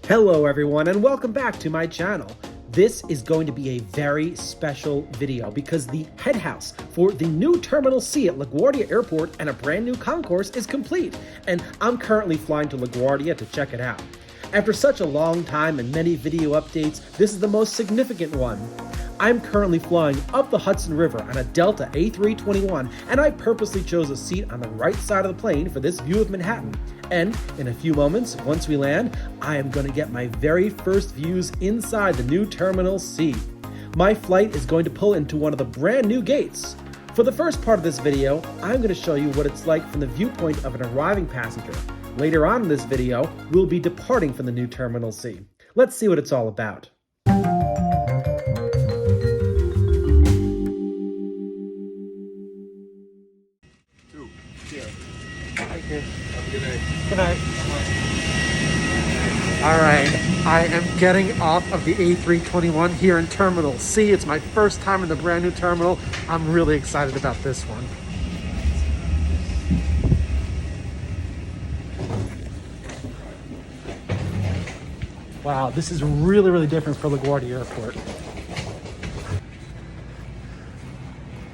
Hello everyone and welcome back to my channel. This is going to be a very special video because the head house for the new Terminal C at LaGuardia Airport and a brand new concourse is complete, and I'm currently flying to LaGuardia to check it out. After such a long time and many video updates, this is the most significant one. I'm currently flying up the Hudson River on a Delta A321, and I purposely chose a seat on the right side of the plane for this view of Manhattan. And in a few moments, once we land, I am going to get my very first views inside the new Terminal C. My flight is going to pull into one of the brand new gates. For the first part of this video, I'm going to show you what it's like from the viewpoint of an arriving passenger. Later on in this video, we'll be departing from the new Terminal C. Let's see what it's all about. Good night. All right, I am getting off of the A321 here in Terminal C. It's my first time in the brand new terminal. I'm really excited about this one. Wow, this is really different for LaGuardia Airport.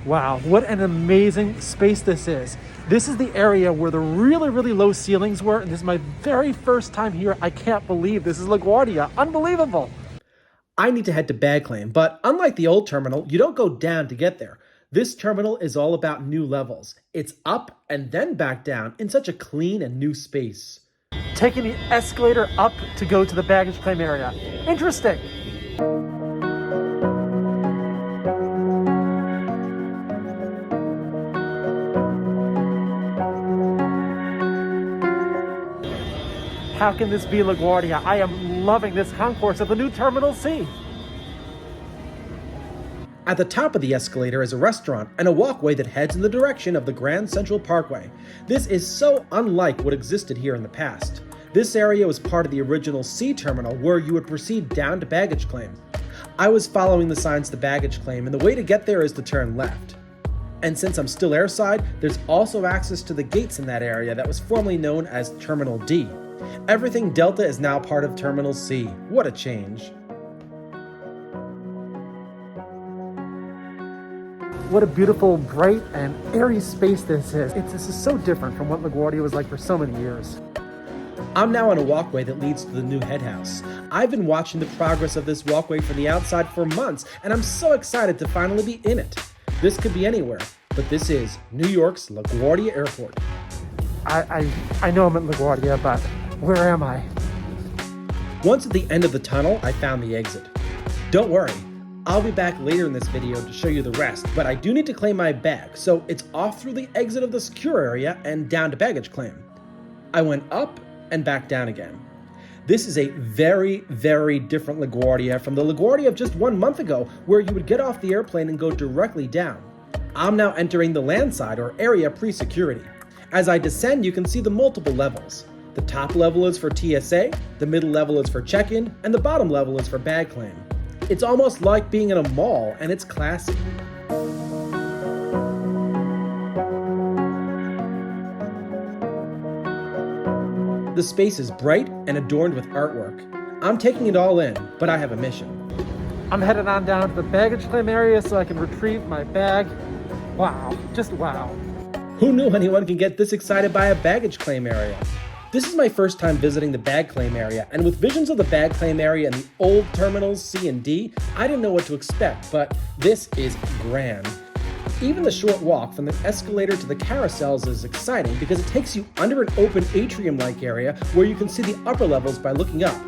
Wow, what an amazing space this is. This is the area where the really low ceilings were, and this is my very first time here. I can't believe this is LaGuardia. Unbelievable. I need to head to bag claim, but unlike the old terminal, you don't go down to get there. This terminal is all about new levels. It's up and then back down in such a clean and new space. Taking the escalator up to go to the baggage claim area. Interesting. How can this be LaGuardia? I am loving this concourse of the new Terminal C. At the top of the escalator is a restaurant and a walkway that heads in the direction of the Grand Central Parkway. This is so unlike what existed here in the past. This area was part of the original C terminal where you would proceed down to baggage claim. I was following the signs to baggage claim, and the way to get there is to turn left. And since I'm still airside, there's also access to the gates in that area that was formerly known as Terminal D. Everything Delta is now part of Terminal C. What a change. What a beautiful, bright, and airy space this is. This is so different from what LaGuardia was like for so many years. I'm now on a walkway that leads to the new head house. I've been watching the progress of this walkway from the outside for months, and I'm so excited to finally be in it. This could be anywhere, but this is New York's LaGuardia Airport. I know I'm at LaGuardia, but where am I? Once at the end of the tunnel, I found the exit. Don't worry, I'll be back later in this video to show you the rest, but I do need to claim my bag, so it's off through the exit of the secure area and down to baggage claim. I went up and back down again. This is a very different LaGuardia from the LaGuardia of just 1 month ago, where you would get off the airplane and go directly down. I'm now entering the landside or area pre-security. As I descend, you can see the multiple levels. The top level is for TSA, the middle level is for check-in, and the bottom level is for bag claim. It's almost like being in a mall, and it's classy. The space is bright and adorned with artwork. I'm taking it all in, but I have a mission. I'm headed on down to the baggage claim area so I can retrieve my bag. Wow, just wow. Who knew anyone can get this excited by a baggage claim area? This is my first time visiting the bag claim area, and with visions of the bag claim area and the old terminals C and D, I didn't know what to expect, but this is grand. Even the short walk from the escalator to the carousels is exciting because it takes you under an open atrium-like area where you can see the upper levels by looking up.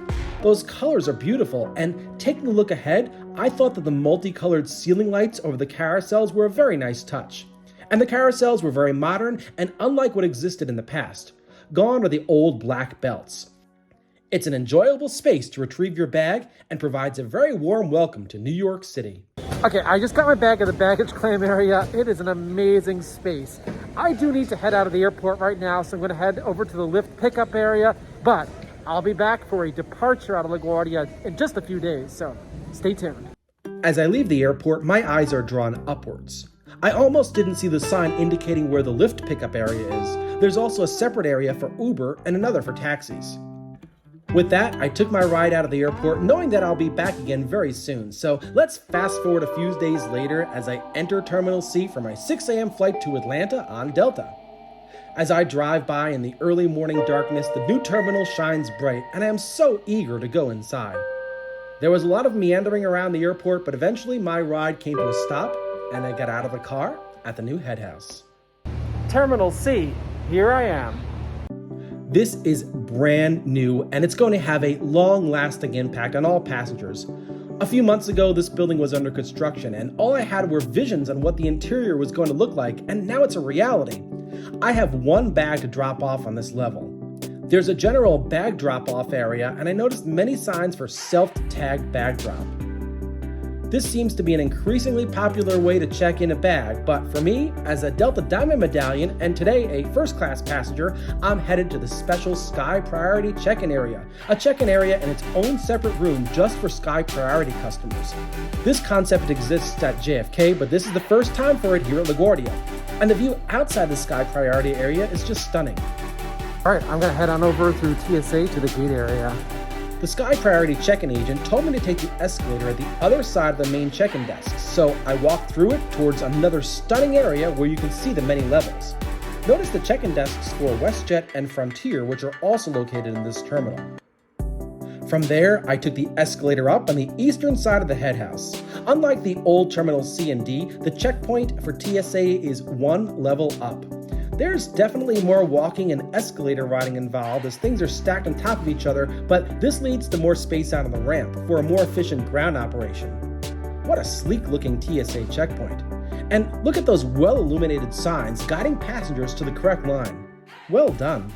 Those colors are beautiful, and taking a look ahead, I thought that the multicolored ceiling lights over the carousels were a very nice touch. And the carousels were very modern and unlike what existed in the past. Gone are the old black belts. It's an enjoyable space to retrieve your bag and provides a very warm welcome to New York City. Okay, I just got my bag at the baggage claim area. It is an amazing space. I do need to head out of the airport right now, so I'm going to head over to the lift pickup area, but I'll be back for a departure out of LaGuardia in just a few days, so stay tuned. As I leave the airport, my eyes are drawn upwards. I almost didn't see the sign indicating where the lift pickup area is. There's also a separate area for Uber and another for taxis. With that, I took my ride out of the airport knowing that I'll be back again very soon. So let's fast forward a few days later as I enter Terminal C for my 6 a.m. flight to Atlanta on Delta. As I drive by in the early morning darkness, the new terminal shines bright, and I am so eager to go inside. There was a lot of meandering around the airport, but eventually my ride came to a stop, and I got out of the car at the new head house. Terminal C, here I am. This is brand new, and it's going to have a long-lasting impact on all passengers. A few months ago, this building was under construction, and all I had were visions on what the interior was going to look like, and now it's a reality. I have one bag to drop off on this level. There's a general bag drop-off area, and I noticed many signs for self-tagged bag drop. This seems to be an increasingly popular way to check in a bag, but for me, as a Delta Diamond Medallion and today a first-class passenger, I'm headed to the special Sky Priority check-in area, a check-in area in its own separate room just for Sky Priority customers. This concept exists at JFK, but this is the first time for it here at LaGuardia, and the view outside the Sky Priority area is just stunning. All right, I'm gonna head on over through TSA to the gate area. The Sky Priority check-in agent told me to take the escalator at the other side of the main check-in desk, so I walked through it towards another stunning area where you can see the many levels. Notice the check-in desks for WestJet and Frontier, which are also located in this terminal. From there, I took the escalator up on the eastern side of the head house. Unlike the old Terminal C and D, the checkpoint for TSA is one level up. There's definitely more walking and escalator riding involved as things are stacked on top of each other, but this leads to more space out on the ramp for a more efficient ground operation. What a sleek looking TSA checkpoint. And look at those well illuminated signs guiding passengers to the correct line. Well done.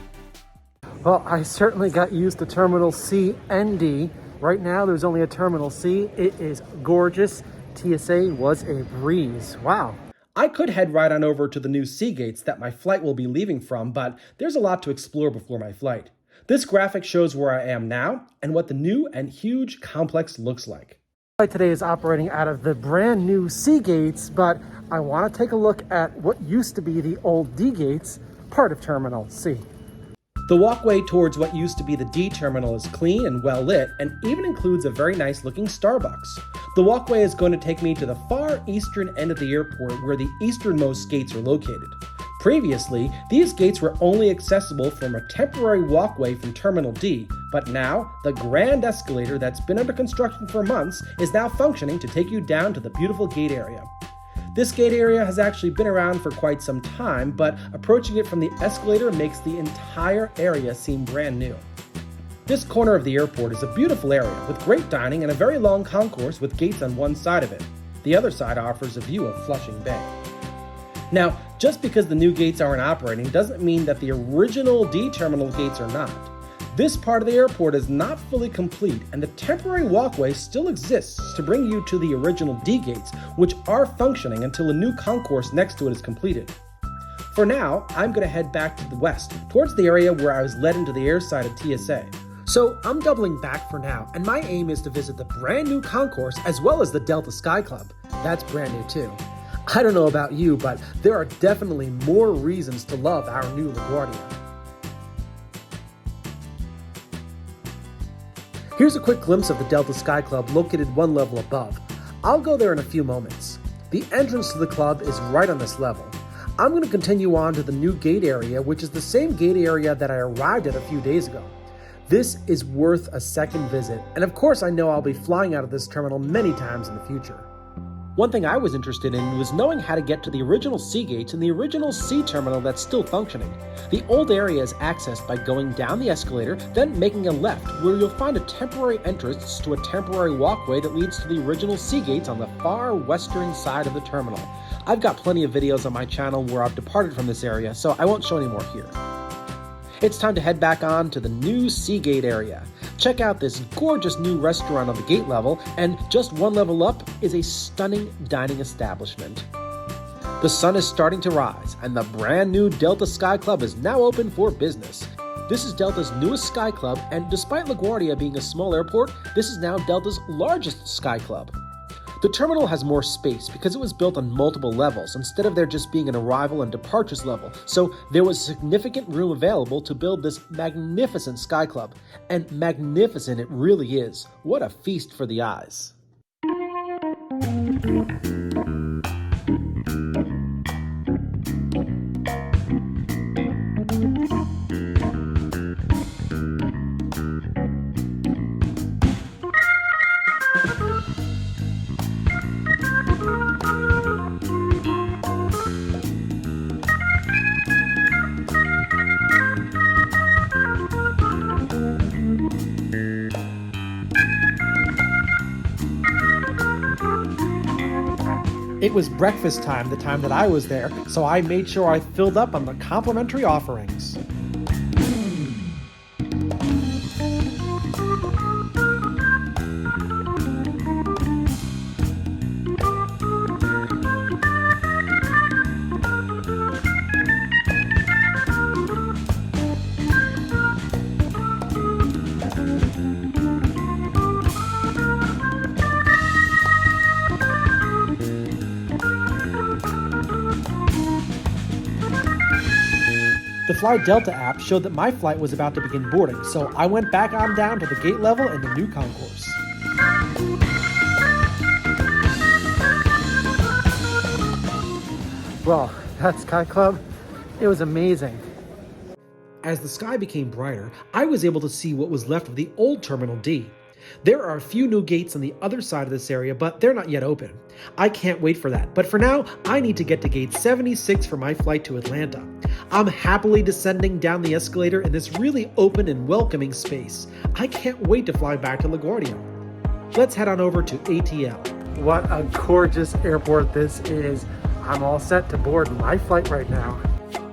Well, I certainly got used to Terminal C and D. Right now, there's only a Terminal C. It is gorgeous. TSA was a breeze. Wow. I could head right on over to the new C gates that my flight will be leaving from, but there's a lot to explore before my flight. This graphic shows where I am now and what the new and huge complex looks like. Flight today is operating out of the brand new C gates, but I want to take a look at what used to be the old D gates, part of Terminal C. The walkway towards what used to be the D terminal is clean and well lit and even includes a very nice looking Starbucks. The walkway is going to take me to the far eastern end of the airport where the easternmost gates are located. Previously, these gates were only accessible from a temporary walkway from Terminal D, but now the grand escalator that's been under construction for months is now functioning to take you down to the beautiful gate area. This gate area has actually been around for quite some time, but approaching it from the escalator makes the entire area seem brand new. This corner of the airport is a beautiful area with great dining and a very long concourse with gates on one side of it. The other side offers a view of Flushing Bay. Now, just because the new gates aren't operating doesn't mean that the original D terminal gates are not. This part of the airport is not fully complete, and the temporary walkway still exists to bring you to the original D gates, which are functioning until a new concourse next to it is completed. For now, I'm going to head back to the west, towards the area where I was led into the airside of TSA. So I'm doubling back for now, and my aim is to visit the brand new concourse as well as the Delta Sky Club. That's brand new too. I don't know about you, but there are definitely more reasons to love our new LaGuardia. Here's a quick glimpse of the Delta Sky Club located one level above. I'll go there in a few moments. The entrance to the club is right on this level. I'm going to continue on to the new gate area, which is the same gate area that I arrived at a few days ago. This is worth a second visit, and of course I know I'll be flying out of this terminal many times in the future. One thing I was interested in was knowing how to get to the original C gates and the original C terminal that's still functioning. The old area is accessed by going down the escalator, then making a left, where you'll find a temporary entrance to a temporary walkway that leads to the original C gates on the far western side of the terminal. I've got plenty of videos on my channel where I've departed from this area, so I won't show any more here. It's time to head back on to the new C gate area. Check out this gorgeous new restaurant on the gate level, and just one level up is a stunning dining establishment. The sun is starting to rise, and the brand new Delta Sky Club is now open for business. This is Delta's newest Sky Club, and despite LaGuardia being a small airport, this is now Delta's largest Sky Club. The terminal has more space because it was built on multiple levels instead of there just being an arrival and departures level, so there was significant room available to build this magnificent Sky Club. And magnificent it really is. What a feast for the eyes. It was breakfast time the time that I was there, so I made sure I filled up on the complimentary offerings. The Fly Delta app showed that my flight was about to begin boarding, so I went back on down to the gate level in the new concourse. Well, that Sky Club, it was amazing. As the sky became brighter, I was able to see what was left of the old Terminal D. There are a few new gates on the other side of this area, but they're not yet open. I can't wait for that, but for now, I need to get to gate 76 for my flight to Atlanta. I'm happily descending down the escalator in this really open and welcoming space. I can't wait to fly back to LaGuardia. Let's head on over to ATL. What a gorgeous airport this is. I'm all set to board my flight right now.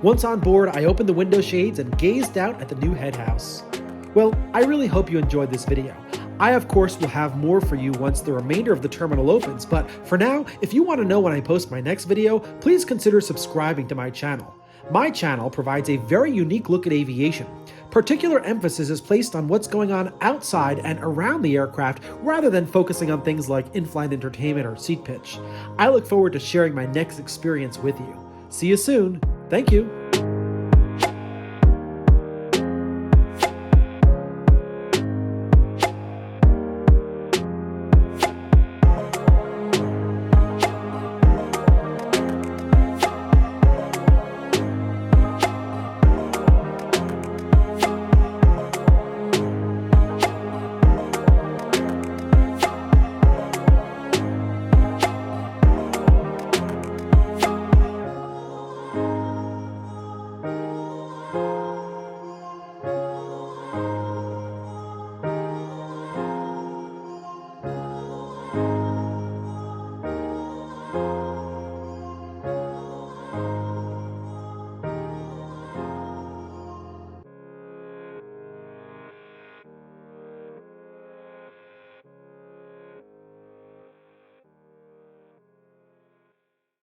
Once on board, I opened the window shades and gazed out at the new head house. Well, I really hope you enjoyed this video. I, of course, will have more for you once the remainder of the terminal opens, but for now, if you want to know when I post my next video, please consider subscribing to my channel. My channel provides a very unique look at aviation. Particular emphasis is placed on what's going on outside and around the aircraft rather than focusing on things like in-flight entertainment or seat pitch. I look forward to sharing my next experience with you. See you soon. Thank you.